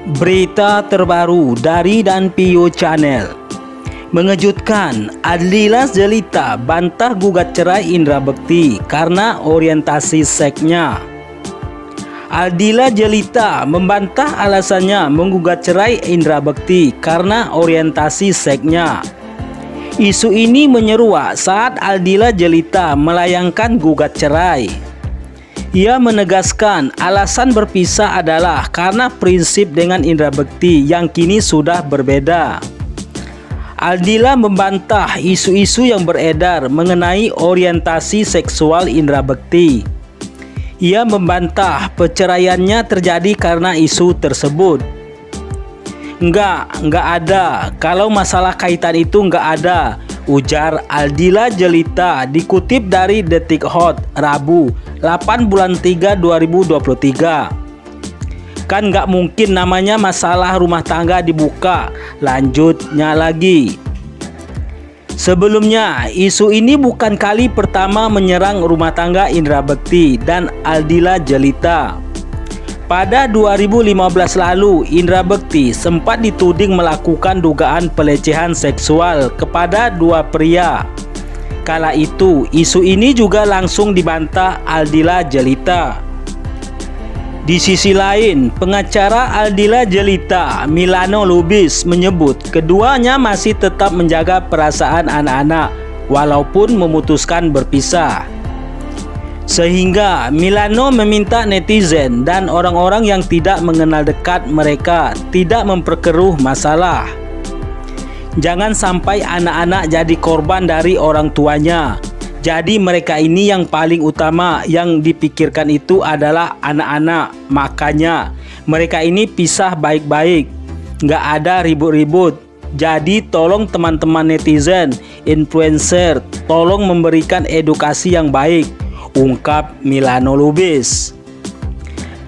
Berita terbaru dari Danpio Channel. Mengejutkan, Aldila Jelita bantah gugat cerai Indra Bekti karena orientasi seksnya. Aldila Jelita membantah alasannya menggugat cerai Indra Bekti karena orientasi seksnya. Isu ini menyeruak saat Aldila Jelita melayangkan gugat cerai. Ia menegaskan alasan berpisah adalah karena prinsip dengan Indra Bekti yang kini sudah berbeda. Aldila membantah isu-isu yang beredar mengenai orientasi seksual Indra Bekti. Ia membantah perceraiannya terjadi karena isu tersebut. Enggak ada. Kalau masalah kaitan itu enggak ada, ujar Aldila Jelita dikutip dari Detik Hot Rabu 8 bulan 3 2023. Kan nggak mungkin namanya masalah rumah tangga dibuka, lanjutnya lagi. Sebelumnya, isu ini bukan kali pertama menyerang rumah tangga Indra Bekti dan Aldila Jelita. Pada 2015 lalu, Indra Bekti sempat dituding melakukan dugaan pelecehan seksual kepada dua pria. Kala itu, isu ini juga langsung dibantah Aldila Jelita. Di sisi lain, pengacara Aldila Jelita, Milano Lubis, menyebut keduanya masih tetap menjaga perasaan anak-anak walaupun memutuskan berpisah. Sehingga Milano meminta netizen dan orang-orang yang tidak mengenal dekat mereka tidak memperkeruh masalah. Jangan sampai anak-anak jadi korban dari orang tuanya. Jadi mereka ini yang paling utama yang dipikirkan itu adalah anak-anak. Makanya mereka ini pisah baik-baik, nggak ada ribut-ribut. Jadi tolong teman-teman netizen, influencer, tolong memberikan edukasi yang baik, ungkap Milano Lubis.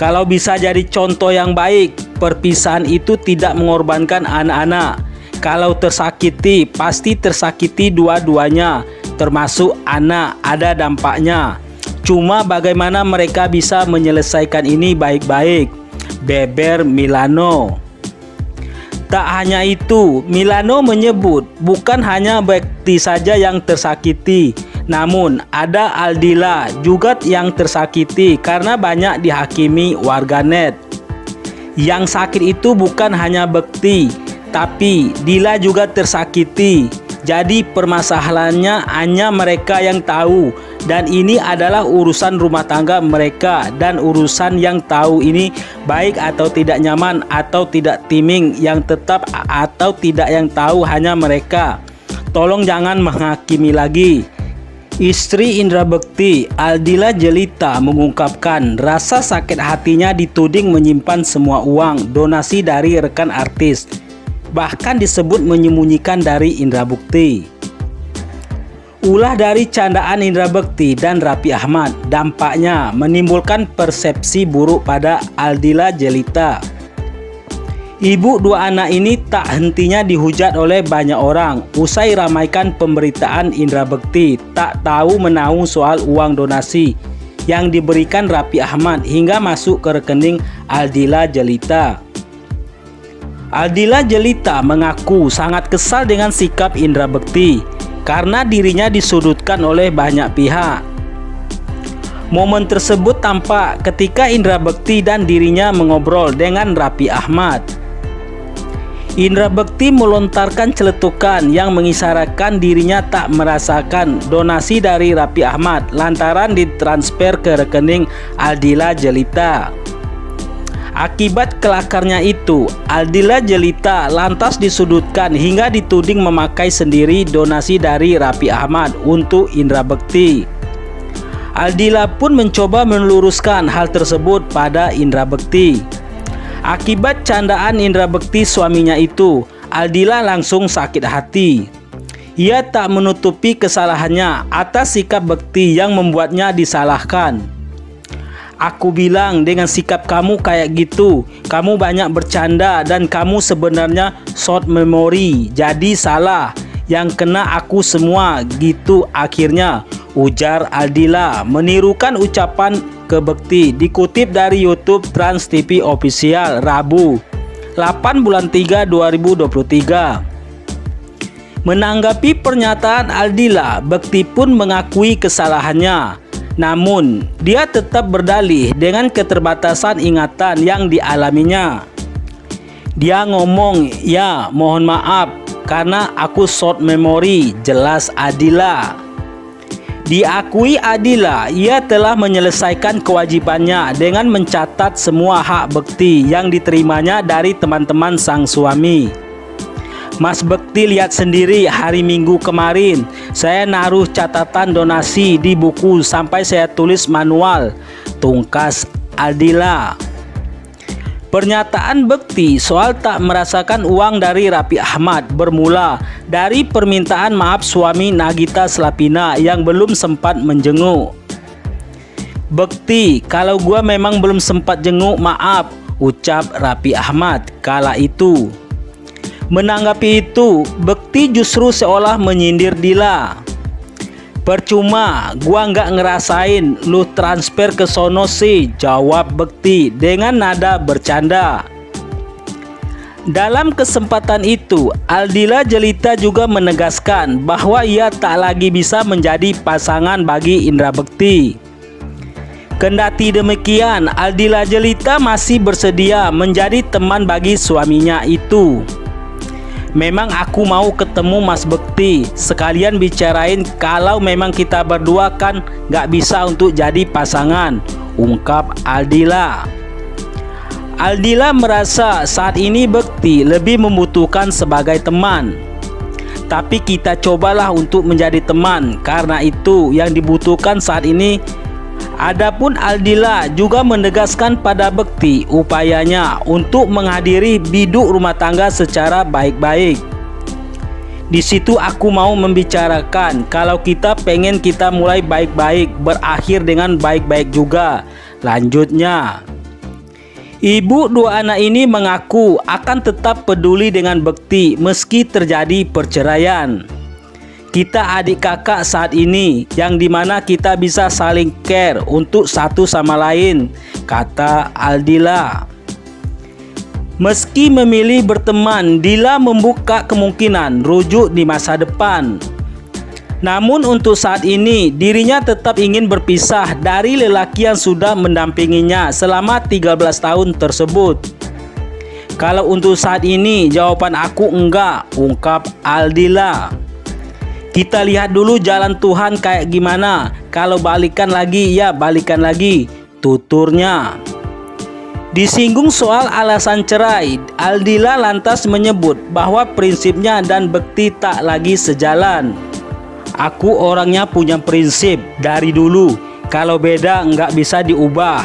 Kalau bisa jadi contoh yang baik, perpisahan itu tidak mengorbankan anak-anak. Kalau tersakiti, pasti tersakiti dua-duanya, termasuk anak, ada dampaknya. Cuma bagaimana mereka bisa menyelesaikan ini baik-baik, beber Milano. Tak hanya itu, Milano menyebut bukan hanya Bekti saja yang tersakiti, namun ada Aldila juga yang tersakiti karena banyak dihakimi warganet. Yang sakit itu bukan hanya Bekti, tapi Dila juga tersakiti. Jadi permasalahannya hanya mereka yang tahu, dan ini adalah urusan rumah tangga mereka, dan urusan yang tahu ini baik atau tidak nyaman atau tidak timing, yang tetap atau tidak yang tahu hanya mereka. Tolong jangan menghakimi lagi. Istri Indra Bekti, Aldila Jelita, mengungkapkan rasa sakit hatinya dituding menyimpan semua uang donasi dari rekan artis. Bahkan disebut menyembunyikan dari Indra Bekti. Ulah dari candaan Indra Bekti dan Raffi Ahmad dampaknya menimbulkan persepsi buruk pada Aldila Jelita. Ibu dua anak ini tak hentinya dihujat oleh banyak orang usai ramaikan pemberitaan Indra Bekti tak tahu menahu soal uang donasi yang diberikan Raffi Ahmad hingga masuk ke rekening Aldila Jelita. Aldila Jelita mengaku sangat kesal dengan sikap Indra Bekti karena dirinya disudutkan oleh banyak pihak. Momen tersebut tampak ketika Indra Bekti dan dirinya mengobrol dengan Raffi Ahmad. Indra Bekti melontarkan celetukan yang mengisyaratkan dirinya tak merasakan donasi dari Raffi Ahmad lantaran ditransfer ke rekening Aldila Jelita. Akibat kelakarnya itu, Aldila Jelita lantas disudutkan hingga dituding memakai sendiri donasi dari Raffi Ahmad untuk Indra Bekti. Aldila pun mencoba meluruskan hal tersebut pada Indra Bekti. Akibat candaan Indra Bekti suaminya itu, Aldila langsung sakit hati. Ia tak menutupi kesalahannya atas sikap Bekti yang membuatnya disalahkan. Aku bilang dengan sikap kamu kayak gitu, kamu banyak bercanda dan kamu sebenarnya short memory, jadi salah. Yang kena aku semua gitu akhirnya, ujar Aldila menirukan ucapan ke Bekti dikutip dari YouTube Trans TV Official Rabu 8 bulan 3 2023. Menanggapi pernyataan Aldila, Bekti pun mengakui kesalahannya. Namun, dia tetap berdalih dengan keterbatasan ingatan yang dialaminya. Dia ngomong, "Ya, mohon maaf karena aku short memory," jelas Aldila. Diakui Aldila, ia telah menyelesaikan kewajibannya dengan mencatat semua hak Bekti yang diterimanya dari teman-teman sang suami. Mas Bekti lihat sendiri hari Minggu kemarin, saya naruh catatan donasi di buku sampai saya tulis manual, tungkas Aldila. Pernyataan Bekti soal tak merasakan uang dari Raffi Ahmad bermula dari permintaan maaf suami Nagita Slavina yang belum sempat menjenguk. "Bekti, kalau gua memang belum sempat jenguk, maaf," ucap Raffi Ahmad kala itu. Menanggapi itu, Bekti justru seolah menyindir Dila. "Percuma, gua nggak ngerasain lu transfer ke sono sih," jawab Bekti dengan nada bercanda. Dalam kesempatan itu, Aldila Jelita juga menegaskan bahwa ia tak lagi bisa menjadi pasangan bagi Indra Bekti. Kendati demikian, Aldila Jelita masih bersedia menjadi teman bagi suaminya itu. "Memang aku mau ketemu Mas Bekti, sekalian bicarain kalau memang kita berdua kan gak bisa untuk jadi pasangan," ungkap Aldila. Aldila merasa saat ini Bekti lebih membutuhkan sebagai teman. "Tapi kita cobalah untuk menjadi teman, karena itu yang dibutuhkan saat ini." Adapun Aldila juga menegaskan pada Bekti upayanya untuk menghadiri biduk rumah tangga secara baik-baik. "Di situ aku mau membicarakan kalau kita pengen kita mulai baik-baik, berakhir dengan baik-baik juga," lanjutnya. Ibu dua anak ini mengaku akan tetap peduli dengan Bekti meski terjadi perceraian. "Kita adik kakak saat ini, yang dimana kita bisa saling care untuk satu sama lain," kata Aldila. Meski memilih berteman, Dila membuka kemungkinan rujuk di masa depan. Namun untuk saat ini, dirinya tetap ingin berpisah dari lelaki yang sudah mendampinginya selama 13 tahun tersebut. "Kalau untuk saat ini, jawaban aku enggak," ungkap Aldila. "Kita lihat dulu jalan Tuhan kayak gimana. Kalau balikan lagi, ya balikan lagi," tuturnya. Disinggung soal alasan cerai, Aldila lantas menyebut bahwa prinsipnya dan Bekti tak lagi sejalan. "Aku orangnya punya prinsip dari dulu. Kalau beda nggak bisa diubah.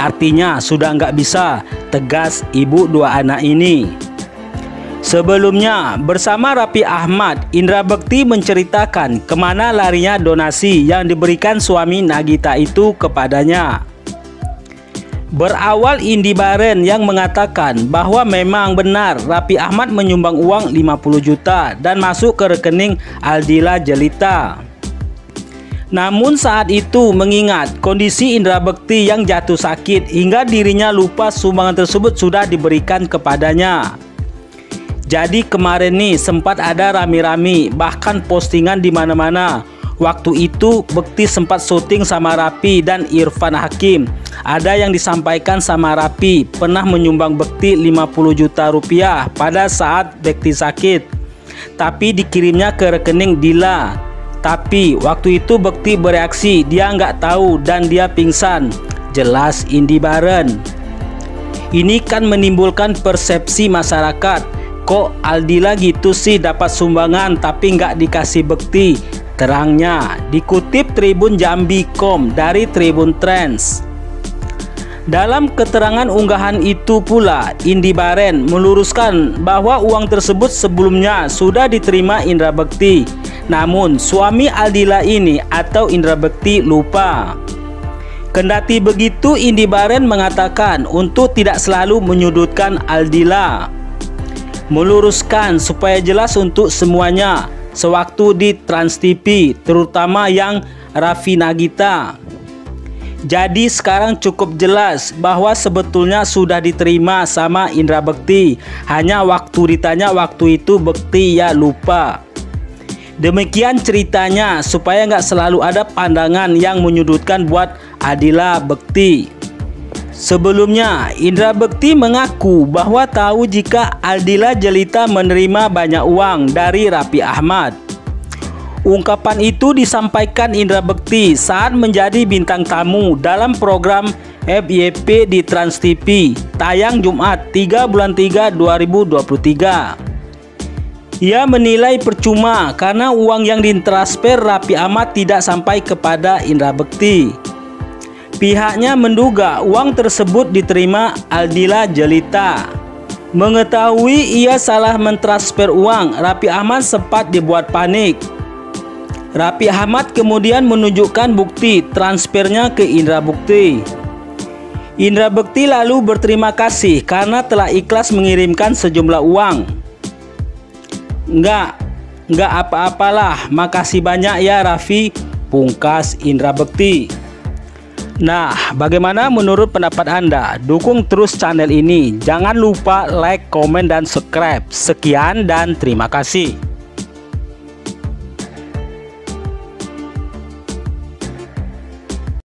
Artinya sudah nggak bisa," tegas ibu dua anak ini. Sebelumnya, bersama Raffi Ahmad, Indra Bekti menceritakan kemana larinya donasi yang diberikan suami Nagita itu kepadanya. Berawal Indi Baren yang mengatakan bahwa memang benar Raffi Ahmad menyumbang uang 50 juta dan masuk ke rekening Aldila Jelita. Namun saat itu mengingat kondisi Indra Bekti yang jatuh sakit hingga dirinya lupa sumbangan tersebut sudah diberikan kepadanya. Jadi kemarin nih sempat ada rami-rami, bahkan postingan di mana-mana. Waktu itu Bekti sempat syuting sama Raffi dan Irfan Hakim. Ada yang disampaikan sama Raffi pernah menyumbang Bekti 50 juta rupiah pada saat Bekti sakit, tapi dikirimnya ke rekening Dila. Tapi waktu itu Bekti bereaksi dia nggak tahu dan dia pingsan, jelas Indi Baren. Ini kan menimbulkan persepsi masyarakat, kok Aldila gitu sih dapat sumbangan tapi nggak dikasih Bekti, terangnya. Dikutip Tribun Jambi.com dari Tribun Trends. Dalam keterangan unggahan itu pula, Indi Baren meluruskan bahwa uang tersebut sebelumnya sudah diterima Indra Bekti. Namun suami Aldila ini atau Indra Bekti lupa. Kendati begitu, Indi Baren mengatakan untuk tidak selalu menyudutkan Aldila, meluruskan supaya jelas untuk semuanya sewaktu di Trans TV, terutama yang Raffi Nagita. Jadi sekarang cukup jelas bahwa sebetulnya sudah diterima sama Indra Bekti. Hanya waktu ditanya waktu itu Bekti ya lupa. Demikian ceritanya supaya nggak selalu ada pandangan yang menyudutkan buat Adila Bekti. Sebelumnya Indra Bekti mengaku bahwa tahu jika Aldila Jelita menerima banyak uang dari Raffi Ahmad. Ungkapan itu disampaikan Indra Bekti saat menjadi bintang tamu dalam program FYP di Trans TV, tayang Jumat 3 bulan 3 2023. Ia menilai percuma karena uang yang ditransfer Raffi Ahmad tidak sampai kepada Indra Bekti. Pihaknya menduga uang tersebut diterima Aldila Jelita. Mengetahui ia salah mentransfer uang, Raffi Ahmad sempat dibuat panik. Raffi Ahmad kemudian menunjukkan bukti transfernya ke Indra Bekti. Indra Bekti lalu berterima kasih karena telah ikhlas mengirimkan sejumlah uang. Enggak apa-apalah, makasih banyak ya Raffi, pungkas Indra Bekti. Nah, bagaimana menurut pendapat Anda? Dukung terus channel ini. Jangan lupa like, komen, dan subscribe. Sekian dan terima kasih.